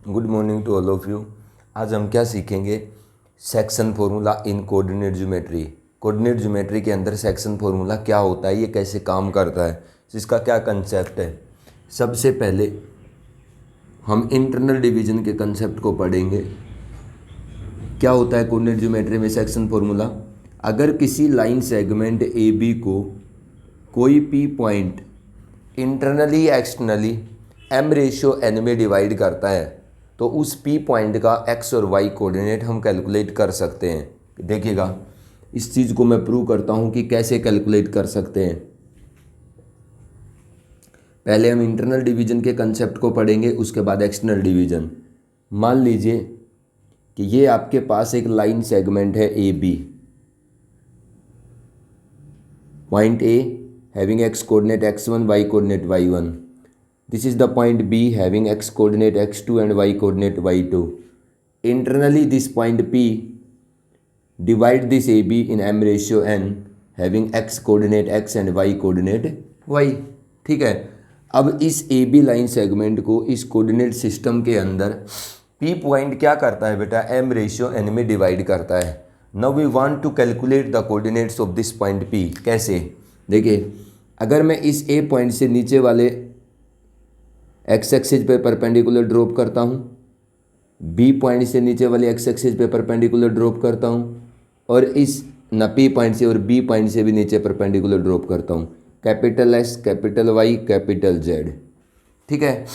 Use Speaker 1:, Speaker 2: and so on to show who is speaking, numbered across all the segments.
Speaker 1: Good morning to all of you. आज हम क्या सीखेंगे? Section formula in coordinate geometry. Coordinate geometry के अंदर सेक्शन फॉर्मूला क्या होता है, ये कैसे काम करता है, इसका क्या कंसेप्ट है। सबसे पहले हम इंटरनल डिवीजन के कंसेप्ट को पढ़ेंगे। क्या होता है कोऑर्डिनेट ज्योमेट्री में सेक्शन फॉर्मूला? अगर किसी लाइन सेगमेंट ए बी को कोई P point internally externally m/n में डिवाइड करता है तो उस p पॉइंट का x और y कोऑर्डिनेट हम कैलकुलेट कर सकते हैं। देखिएगा, इस चीज़ को मैं प्रूव करता हूँ कि कैसे कैलकुलेट कर सकते हैं। पहले हम इंटरनल डिवीजन के कंसेप्ट को पढ़ेंगे, उसके बाद एक्सटर्नल डिवीजन। मान लीजिए कि ये आपके पास एक लाइन सेगमेंट है A B, point A having x coordinate x1, y coordinate y1. This is the point B having x coordinate x2 and y coordinate y2. Internally this point P divide this AB in m/n having x coordinate x and y coordinate y. ठीक है, अब इस AB line segment को इस coordinate system के अंदर P point क्या करता है बेटा? m/n में डिवाइड करता है। Now we want to calculate the coordinates of this point P। कैसे? देखिए, अगर मैं इस A पॉइंट से नीचे वाले एक्स एक्सिस पे परपेंडिकुलर ड्रॉप करता हूँ, बी पॉइंट से नीचे वाले एक्स एक्सिस पे परपेंडिकुलर ड्रॉप करता हूँ, और इस न पी पॉइंट से और बी पॉइंट से भी नीचे परपेंडिकुलर ड्रॉप करता हूँ। Capital S, capital Y, capital Z. ठीक है,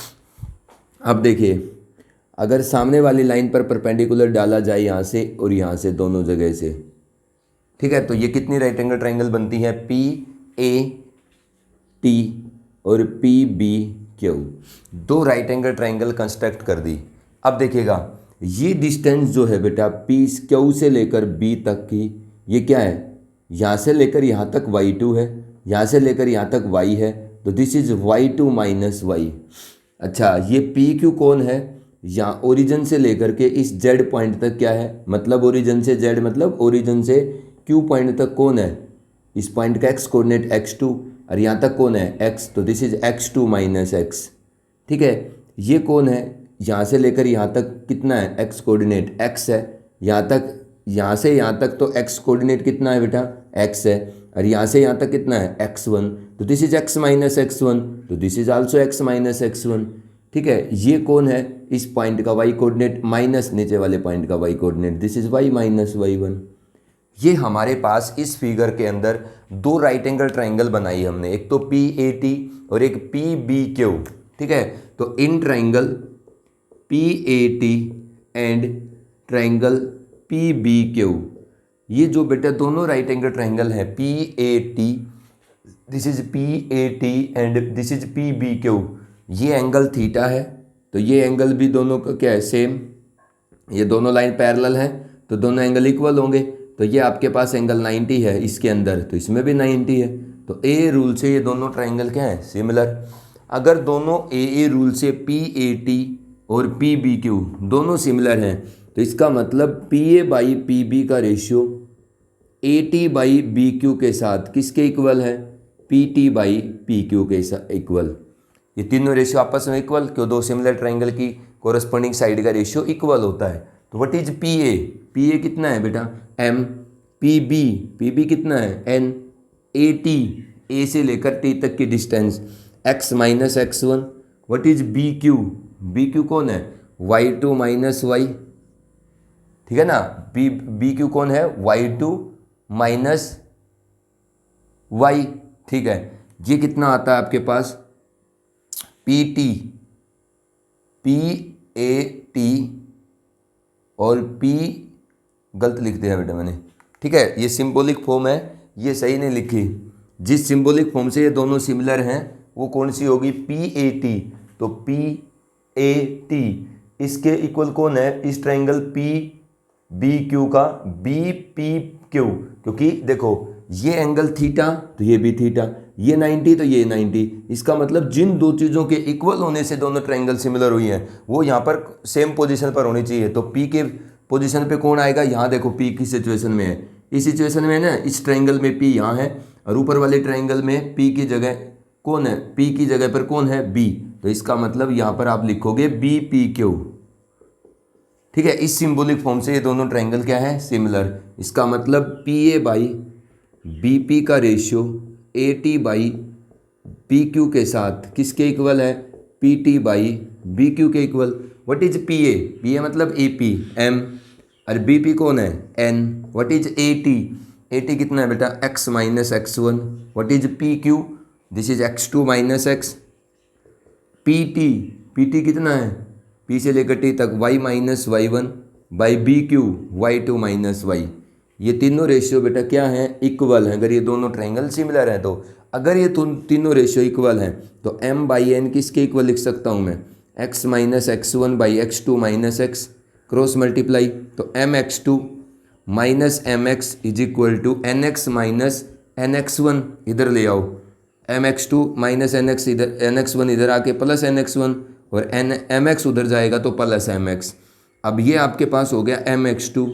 Speaker 1: अब देखिए, अगर सामने वाली लाइन पर परपेंडिकुलर डाला जाए यहाँ से और यहाँ से, दोनों जगह से, ठीक है, तो ये कितनी राइट एंगल ट्राइंगल बनती है? पी ए टी और पी बी क्यू, दो राइट एंगल ट्राइंगल कंस्ट्रक्ट कर दी। अब देखिएगा, ये डिस्टेंस जो है बेटा पी क्यू से लेकर बी तक की, ये क्या है? यहाँ से लेकर यहाँ तक y2 है, यहाँ से लेकर यहाँ तक y है, तो this is y2 minus Y. अच्छा, ये पी क्यू कौन है? यहाँ ओरिजिन से लेकर के इस z पॉइंट तक क्या है? मतलब ओरिजिन से z, मतलब ओरिजिन से q पॉइंट तक कौन है? इस पॉइंट का x कोऑर्डिनेट x2 और यहाँ तक कौन है? x, तो this is x2 minus x। ठीक है, ये कौन है? यहाँ से लेकर यहाँ तक कितना है? x कोऑर्डिनेट x है। यहाँ तक, यहाँ से यहाँ तक तो x कोऑर्डिनेट कितना है बेटा? x है। और यहाँ से यहाँ तक कितना है? x1, तो this is x minus x1, तो this is also x minus x1। ठीक है, ये कौन है? इस पॉइंट का y कोऑर्डिनेट माइनस नीचे वाले पॉइंट का y coordinate, this is y minus y1। ये हमारे पास इस फिगर के अंदर दो राइट एंगल ट्राइंगल बनाई हमने, एक तो PAT और एक PBQ। ठीक है, तो in triangle PAT and triangle PBQ, ये जो बेटा दोनों राइट एंगल ट्राइंगल है PAT, this is PAT and this is PBQ, ये एंगल थीटा है, तो ये एंगल भी दोनों का क्या है? सेम। ये दोनों लाइन पैरेलल हैं तो दोनों एंगल इक्वल होंगे। तो ये आपके पास एंगल 90 है इसके अंदर, तो इसमें भी 90 है। तो ए रूल से ये दोनों ट्राइंगल क्या है? सिमिलर। अगर दोनों ए रूल से PAT और PBQ दोनों सिमिलर हैं, तो इसका मतलब PA बाई PB का रेशियो AT बाई BQ के साथ किसके इक्वल है? PT बाई PQ के साथ इक्वल। ये तीनों रेशियो आपस में इक्वल, क्यों? दो सिमिलर ट्राइंगल की कोरस्पॉन्डिंग साइड का रेशियो इक्वल होता है। तो व्हाट इज PA? PA कितना है बेटा? M। PB कितना है? N। AT, A से लेकर T तक की distance x minus x1। What is BQ? BQ कौन है? y2 minus y। ठीक है ना, BQ कौन है? y2 minus y। ठीक है, ये कितना आता है आपके पास? PT, PAT और P, गलत लिख दिया बेटा मैंने। ठीक है, ये सिंबॉलिक फॉर्म है, ये सही नहीं लिखी। जिस सिंबॉलिक फॉर्म से ये दोनों सिमिलर हैं वो कौन सी होगी? PAT। तो PAT इसके इक्वल कौन है? इस ट्राइंगल PBQ का BPQ, क्योंकि देखो ये एंगल थीटा तो ये भी थीटा, ये 90 तो ये 90। इसका मतलब जिन दो चीज़ों के इक्वल होने से दोनों ट्राइंगल सिमिलर हुई हैं वो यहाँ पर सेम पोजीशन पर होनी चाहिए। तो P के पोजीशन पे कौन आएगा? यहाँ देखो P की सिचुएशन में है, इस सिचुएशन में ना, इस ट्राइंगल में P यहाँ है और ऊपर वाले ट्राइंगल में P की जगह कौन है? P की जगह पर कौन है? B। तो इसका मतलब यहाँ पर आप लिखोगे BPQ। ठीक है, इस सिंबॉलिक फॉर्म से ये दोनों ट्रायंगल क्या है, सिमिलर। इसका मतलब P A by B P का ratio A T by P Q के साथ किसके इक्वल है, P T by B Q के equal. What is P A, P A मतलब ए पी एम, और बी पी कौन है, N. What is A T कितना है बेटा, x minus x one. What is P Q, this is x two minus x. P T कितना है, P से लेकर टी तक Y minus Y one by B Q Y two minus Y. ये तीनों रेशियो बेटा क्या हैं, इक्वल हैं। अगर ये दोनों ट्रायंगल सिमिलर हैं तो अगर ये तीनों रेशियो इक्वल हैं तो m बाई एन किसके इक्वल लिख सकता हूँ मैं, x minus x one by x two minus x, cross multiply तो M x two minus M x is equal to N x minus N x one, इधर ले आओ, M x two minus N x, इधर N x one इधर आके plus N x one, और N M x उधर जाएगा तो प्लस एम एक्स। अब ये आपके पास हो गया M x two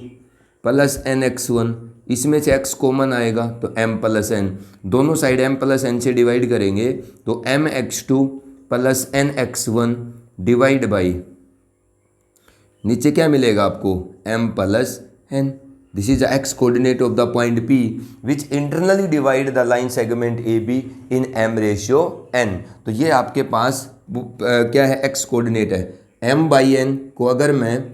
Speaker 1: plus N x one, इसमें से x कॉमन आएगा तो m प्लस एन, दोनों साइड m प्लस एन से डिवाइड करेंगे तो M x two plus N x one divide by नीचे क्या मिलेगा आपको, m plus N. This is the x coordinate of the point P which internally divide the line segment AB in m ratio n। तो ये आपके पास क्या है, x कोऑर्डिनेट है। m बाई एन को अगर मैं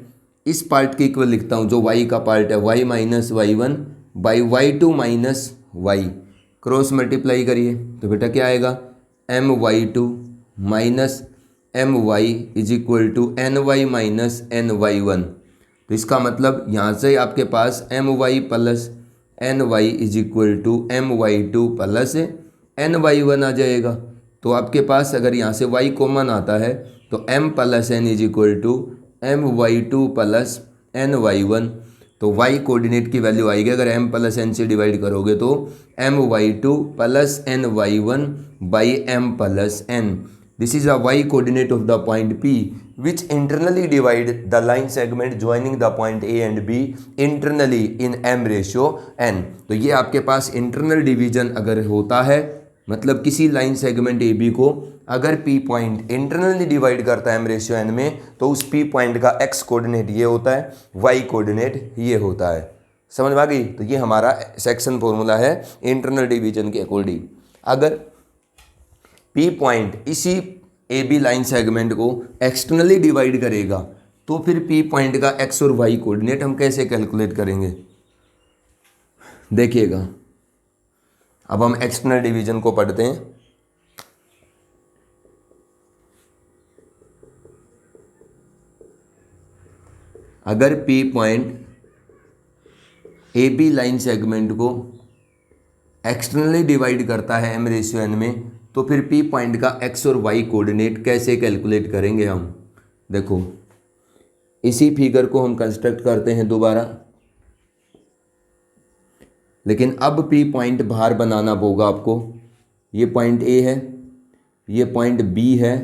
Speaker 1: इस पार्ट के इक्वल लिखता हूँ जो y का पार्ट है, y minus Y one by y two minus y, cross multiply करिए तो बेटा क्या आएगा, M y two minus M y is equal to N y minus N y one. तो इसका मतलब यहाँ से आपके पास M y plus N y is equal to M y two plus N y one आ जाएगा। तो आपके पास अगर यहाँ से y कॉमन आता है तो m plus n is equal to M y two plus N y one. तो y कोऑर्डिनेट की वैल्यू आएगी, अगर m प्लस एन से डिवाइड करोगे तो m y two plus N y one by m plus N. This is a y coordinate of the point P which internally divide the line segment joining the point A and B internally in m ratio n। तो ये आपके पास internal division अगर होता है, मतलब किसी line segment A B को अगर P पॉइंट इंटरनली डिवाइड करता है m रेशियो n में, तो उस P पॉइंट का x कोऑर्डिनेट ये होता है, y कोऑर्डिनेट ये होता है। समझ में आ गई? तो ये हमारा सेक्शन फॉर्मूला है इंटरनल डिवीजन के अकॉर्डिंग। अगर P पॉइंट इसी ए बी लाइन सेगमेंट को एक्सटर्नली डिवाइड करेगा तो फिर P पॉइंट का x और y कोऑर्डिनेट हम कैसे कैलकुलेट करेंगे, देखिएगा। अब हम एक्सटर्नल डिवीजन को पढ़ते हैं। अगर P point A B line segment को एक्सटर्नली डिवाइड करता है m रेशियो n में, तो फिर P पॉइंट का x और y कोऑर्डिनेट कैसे कैलकुलेट करेंगे हम। देखो इसी फिगर को हम कंस्ट्रक्ट करते हैं दोबारा, लेकिन अब P पॉइंट बाहर बनाना होगा आपको। ये पॉइंट A है, ये पॉइंट B है,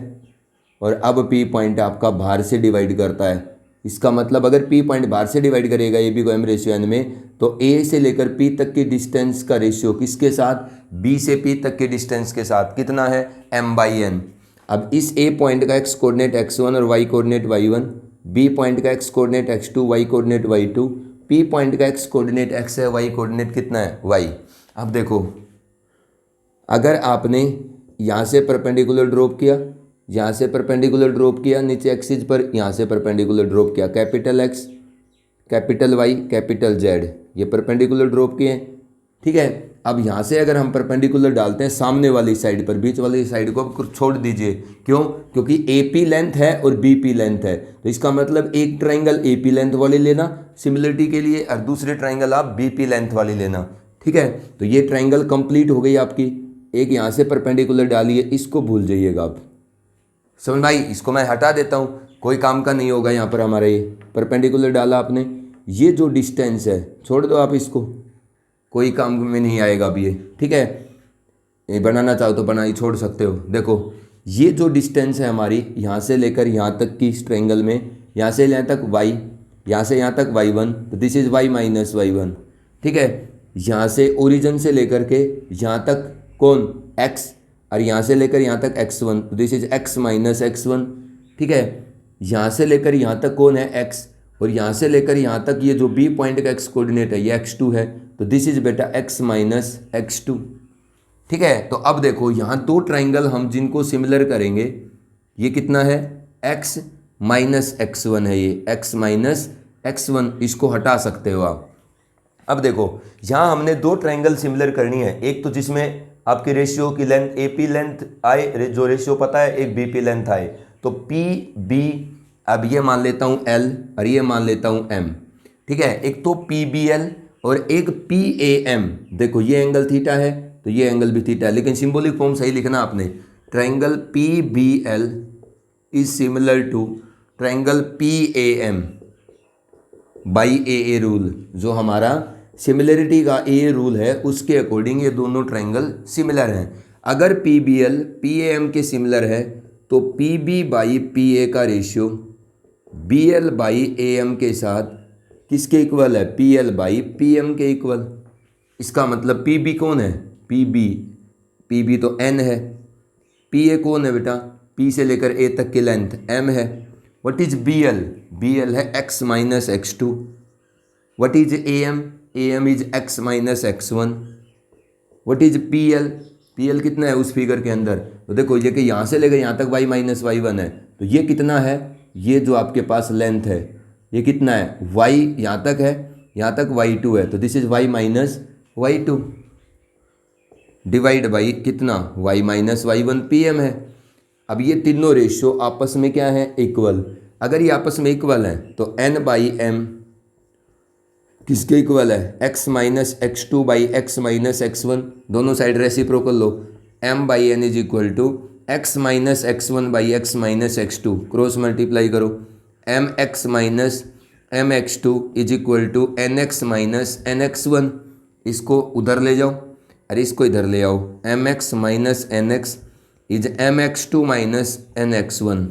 Speaker 1: और अब P पॉइंट आपका बाहर से डिवाइड करता है। इसका मतलब अगर P पॉइंट बाहर से डिवाइड करेगा ए बी को m रेशियो n में, तो A से लेकर P तक की डिस्टेंस का रेशियो किसके साथ, B से P तक के डिस्टेंस के साथ कितना है, m बाई एन। अब इस A पॉइंट का x कोऑर्डिनेट x1 और y coordinate y1, B point का x coordinate x2, y coordinate y2, P point का x कोऑर्डिनेट x है, y कोऑर्डिनेट कितना है, y। अब देखो अगर आपने यहाँ से परपेंडिकुलर ड्रॉप किया, यहाँ से परपेंडिकुलर ड्रॉप किया नीचे एक्सिस पर, यहाँ से परपेंडिकुलर ड्रॉप किया, capital X capital Y capital Z, ये परपेंडिकुलर ड्रॉप किए, ठीक है। अब यहाँ से अगर हम परपेंडिकुलर डालते हैं सामने वाली साइड पर, बीच वाली साइड को अब छोड़ दीजिए, क्यों, क्योंकि AP लेंथ है और BP लेंथ है। तो इसका मतलब एक ट्राइंगल AP लेंथ वाली लेना सिमिलरिटी के लिए, और दूसरे ट्राइंगल आप BP लेंथ वाली लेना, ठीक है। तो ये ट्राइंगल कंप्लीट हो गई आपकी। एक यहाँ से परपेंडिकुलर डालिए, इसको भूल जाइएगा आप। समझ भाई, इसको मैं हटा देता हूँ, कोई काम का नहीं होगा यहाँ पर हमारा। ये परपेंडिकुलर डाला आपने, ये जो डिस्टेंस है छोड़ दो आप इसको, कोई काम में नहीं आएगा अब ये, ठीक है। ये बनाना चाहो तो बना ही छोड़ सकते हो। देखो ये जो डिस्टेंस है हमारी यहाँ से लेकर यहाँ तक की इस ट्रायंगल में, यहाँ से यहाँ तक y, यहाँ से यहाँ तक y1, तो this is y minus y1, ठीक है। यहाँ से ओरिजिन से लेकर के यहाँ तक कौन, x, और यहाँ से लेकर यहाँ तक x1, तो this is x minus x1, ठीक है। यहाँ से लेकर यहाँ तक कौन है, x, और यहाँ से लेकर यहाँ तक ये जो बी पॉइंट का एक्स कोऑर्डिनेट है ये x2 है, तो दिस इज बेटा x माइनस x2। ठीक है, तो अब देखो यहाँ दो ट्राइंगल हम जिनको सिमिलर करेंगे, ये कितना है x माइनस x1 है, ये x माइनस x1, इसको हटा सकते हो आप। अब देखो यहाँ हमने दो ट्राइंगल सिमिलर करनी है, एक तो जिसमें आपकी रेशियो की लेंथ AP लेंथ आए, जो रेशियो पता है, एक BP लेंथ आए, तो PB, अब ये मान लेता हूँ L और ये मान लेता हूँ M। ठीक है, एक तो PBL और एक PAM। देखो ये एंगल थीटा है तो ये एंगल भी थीटा है, लेकिन सिंबॉलिक फॉर्म सही लिखना आपने। Triangle PBL is similar to triangle PAM by AA rule. जो हमारा सिमिलरिटी का AA रूल है उसके अकॉर्डिंग ये दोनों ट्राइंगल सिमिलर हैं। अगर PBL PAM के सिमिलर है तो PB बाई PA का रेशियो BL बाई AM के साथ किसके इक्वल है, PL बाई PM के इक्वल। इसका मतलब PB कौन है, PB तो N है, PA कौन है बेटा, P से लेकर A तक की लेंथ M है। व्हाट इज BL है x minus x2। What is AM is x minus x1। What is PL कितना है उस फिगर के अंदर, तो देखो ये कि यहाँ से लेकर यहाँ तक y माइनस y1 है, तो ये कितना है, ये जो आपके पास लेंथ है ये कितना है, y यहाँ तक है, यहाँ तक y2 है, तो this is y minus y2 divide by कितना, y माइनस y1 PM है। अब ये तीनों रेशियो आपस में क्या है, इक्वल। अगर ये आपस में इक्वल है तो n बाई m किसके इक्वल है, x minus x2 by x minus x1, दोनों साइड रेसिप्रोकल लो, m by n is equal to x minus x1 by x minus x2, cross multiply करो, mx minus mx2 is equal to nx minus nx1। इसको उधर ले जाओ, अरे इसको इधर ले आओ, mx minus nx is mx2 minus nx1।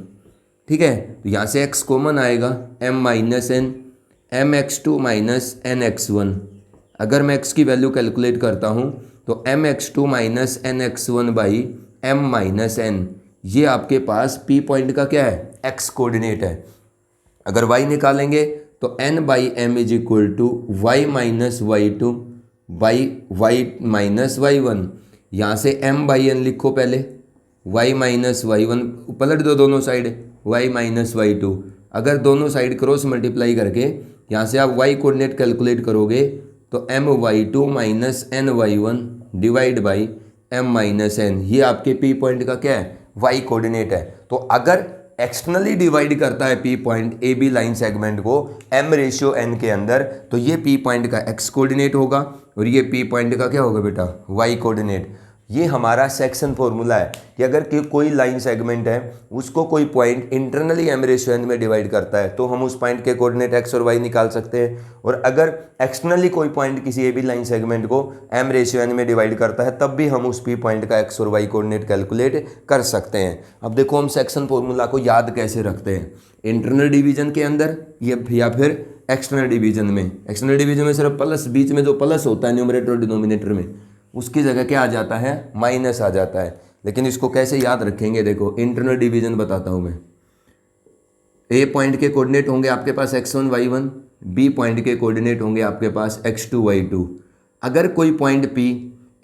Speaker 1: ठीक है, तो यहाँ से x कॉमन आएगा, m minus n mx2 minus nx1। अगर मैं x की वैल्यू कैलकुलेट करता हूँ तो mx2 minus nx1 by m minus n, ये आपके पास P पॉइंट का क्या है, x कोऑर्डिनेट है। अगर y निकालेंगे तो n by m is equal to y minus y2 by y minus y1। यहाँ से m बाई n लिखो पहले, y माइनस y1 पलट दो दोनों साइड, y माइनस y2। अगर दोनों साइड क्रॉस मल्टीप्लाई करके यहाँ से आप y कोऑर्डिनेट कैलकुलेट करोगे तो my2 minus ny1 divide by m minus n, ये आपके P पॉइंट का क्या है, y कोऑर्डिनेट है। तो अगर एक्सटर्नली डिवाइड करता है P point AB line segment को m रेशियो n के अंदर, तो ये P पॉइंट का x कोऑर्डिनेट होगा और ये P पॉइंट का क्या होगा बेटा, y कोऑर्डिनेट। ये हमारा सेक्शन फॉर्मूला है कि अगर कोई लाइन सेगमेंट है उसको कोई point internally m ratio n में डिवाइड करता है तो हम उस पॉइंट के कोऑर्डिनेट x और y निकाल सकते हैं, और अगर एक्सटर्नली कोई पॉइंट किसी AB लाइन सेगमेंट को m रेशियो n में डिवाइड करता है तब भी हम उस P पॉइंट का x और y कोऑर्डिनेट कैलकुलेट कर सकते हैं। अब देखो हम सेक्शन फॉर्मूला को याद कैसे रखते हैं, इंटरनल डिवीजन के अंदर या फिर एक्सटर्नल डिवीजन में। एक्सटर्नल डिवीजन में सिर्फ प्लस, बीच में जो प्लस होता है न्यूमरेटर और डिनोमिनेटर में, उसकी जगह क्या आ जाता है, माइनस आ जाता है। लेकिन इसको कैसे याद रखेंगे, देखो इंटरनल डिवीजन बताता हूँ मैं। ए पॉइंट के कोऑर्डिनेट होंगे आपके पास x1 y1, बी पॉइंट के कोऑर्डिनेट होंगे आपके पास x2 y2। अगर कोई पॉइंट P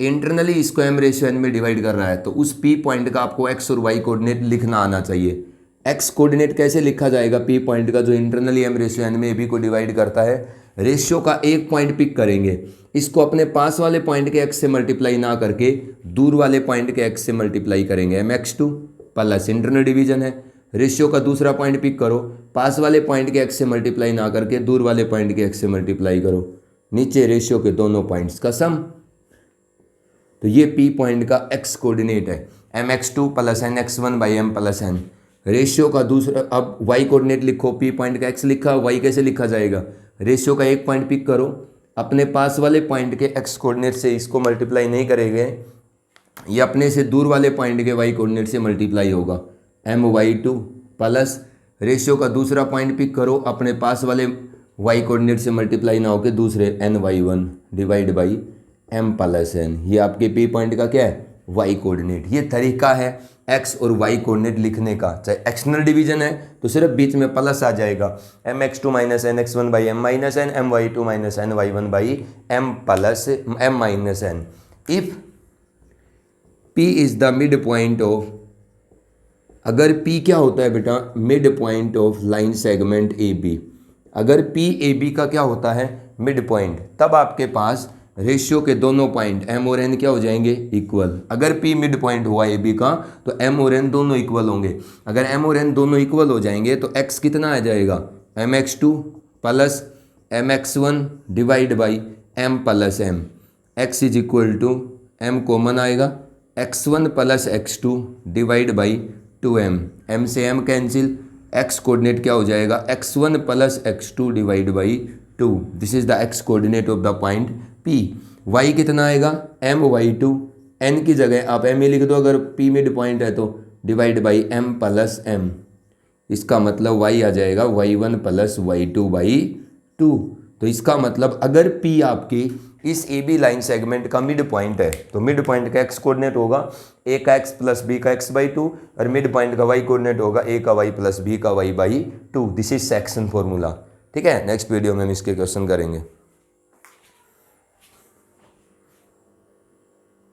Speaker 1: इंटरनली इसको m रेशियो n में डिवाइड कर रहा है तो उस P पॉइंट का आपको x और y कोऑर्डिनेट लिखना आना चाहिए। x कोऑर्डिनेट कैसे लिखा जाएगा, P पॉइंट का जो इंटरनली m रेशियो n में AB को डिवाइड करता है, रेशियो का एक पॉइंट पिक करेंगे, इसको अपने पास वाले पॉइंट के x से मल्टीप्लाई ना करके दूर वाले पॉइंट के x से मल्टीप्लाई करेंगे, mx2 प्लस इंटरनल डिवीजन है। रेशियो का दूसरा पॉइंट पिक करो, पास वाले पॉइंट के x से मल्टीप्लाई ना करके दूर वाले पॉइंट के x से मल्टीप्लाई करो, नीचे रेशियो के दोनों पॉइंट्स का सम। तो ये P पॉइंट का x कोऑर्डिनेट है, mx2 plus nx1 by m plus n। Ratio का दूसरा, अब y कोऑर्डिनेट लिखो, P पॉइंट का x लिखा, y कैसे लिखा जाएगा, रेशियो का एक पॉइंट पिक करो, अपने पास वाले पॉइंट के x कोऑर्डिनेट से इसको मल्टीप्लाई नहीं करेंगे, ये अपने से दूर वाले पॉइंट के y कोऑर्डिनेट से मल्टीप्लाई होगा, my2 प्लस रेशियो का दूसरा पॉइंट पिक करो, अपने पास वाले y कोऑर्डिनेट से मल्टीप्लाई ना होकर दूसरे ny1 divide by m plus n। ये आपके P पॉइंट का क्या है, वाई कोऑर्डिनेट। ये तरीका है एक्स और वाई कोऑर्डिनेट लिखने का। चाहे एक्सटर्नल डिवीजन है तो सिर्फ बीच में प्लस आ जाएगा, m x two minus N x one by m minus n, m y two minus N y one by m plus m minus n. If P is the mid point of, अगर P क्या होता है बेटा, mid point of line segment A B. अगर P A B का क्या होता है, मिड पॉइंट, तब आपके पास रेशियो के दोनों पॉइंट M और N क्या हो जाएंगे, इक्वल। अगर P मिड पॉइंट हुआ ए बी का तो M और N दोनों इक्वल होंगे। अगर M और N दोनों इक्वल हो जाएंगे तो X कितना आ जाएगा, m x two plus m x one divide by m plus m. X is equal to m common आएगा, x1 plus x2 divide by 2m, m से m कैंसिल, x कोऑर्डिनेट क्या हो जाएगा, x1 plus x2 divide by 2। This is the x coordinate of the point P। y कितना आएगा, my2, n की जगह आप m ही लिख दो अगर P मिड पॉइंट है तो, divide by m plus m। इसका मतलब y आ जाएगा y1 प्लस y2 बाई 2। तो इसका मतलब अगर P आपकी इस ए बी लाइन सेगमेंट का मिड पॉइंट है तो मिड पॉइंट का एक्स कोऑर्डिनेट होगा ए का एक्स प्लस बी का एक्स बाई 2 और मिड पॉइंट का वाई कोऑर्डिनेट होगा ए का वाई प्लस बी का y by 2। This is section formula. ठीक है, नेक्स्ट वीडियो में हम इसके क्वेश्चन करेंगे।